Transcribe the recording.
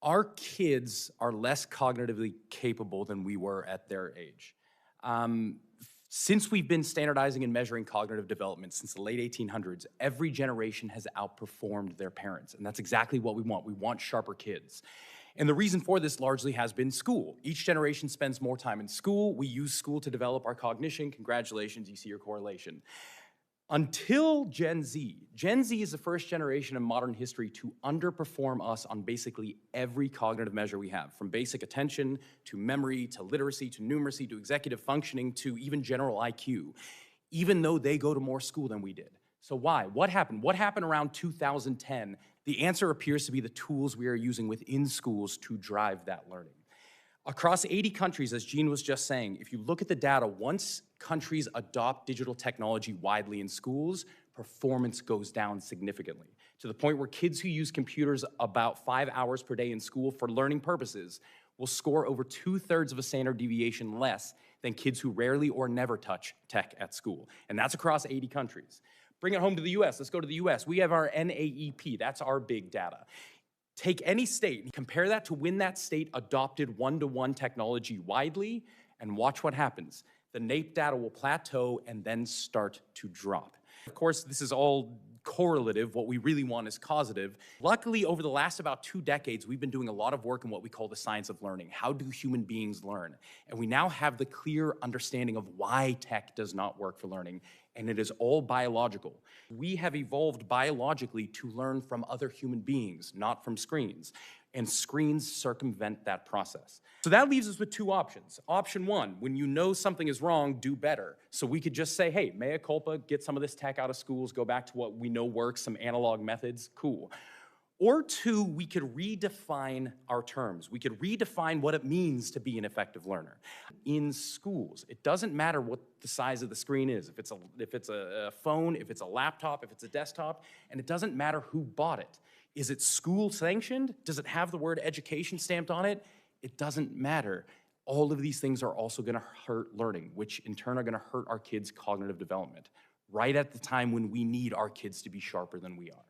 Our kids are less cognitively capable than we were at their age. Since we've been standardizing and measuring cognitive development since the late 1800s, every generation has outperformed their parents, and that's exactly what we want. We want sharper kids. And the reason for this largely has been school. Each generation spends more time in school. We use school to develop our cognition. Congratulations, you see your correlation. Until Gen Z. Gen Z is the first generation in modern history to underperform us on basically every cognitive measure we have, from basic attention, to memory, to literacy, to numeracy, to executive functioning, to even general IQ, even though they go to more school than we did. So why? What happened? What happened around 2010? The answer appears to be the tools we are using within schools to drive that learning. Across 80 countries, as Gene was just saying, if you look at the data, once countries adopt digital technology widely in schools, performance goes down significantly, to the point where kids who use computers about 5 hours per day in school for learning purposes will score over 2/3 of a standard deviation less than kids who rarely or never touch tech at school. And that's across 80 countries. Bring it home to the US. Let's go to the US. We have our NAEP. That's our big data. Take any state and compare that to when that state adopted one-to-one technology widely, and watch what happens. The NAEP data will plateau and then start to drop. Of course, this is all correlative. What we really want is causative. Luckily, over the last about 2 decades, we've been doing a lot of work in what we call the science of learning. How do human beings learn? And we now have the clear understanding of why tech does not work for learning, and it is all biological. We have evolved biologically to learn from other human beings, not from screens. And screens circumvent that process. So that leaves us with 2 options. Option 1, when you know something is wrong, do better. So we could just say, hey, mea culpa, get some of this tech out of schools, go back to what we know works, some analog methods, cool. Or 2, we could redefine our terms. We could redefine what it means to be an effective learner. In schools, it doesn't matter what the size of the screen is, if it's a phone, if it's a laptop, if it's a desktop, and it doesn't matter who bought it. Is it school sanctioned? Does it have the word education stamped on it? It doesn't matter. All of these things are also gonna hurt learning, which in turn are gonna hurt our kids' cognitive development, right at the time when we need our kids to be sharper than we are.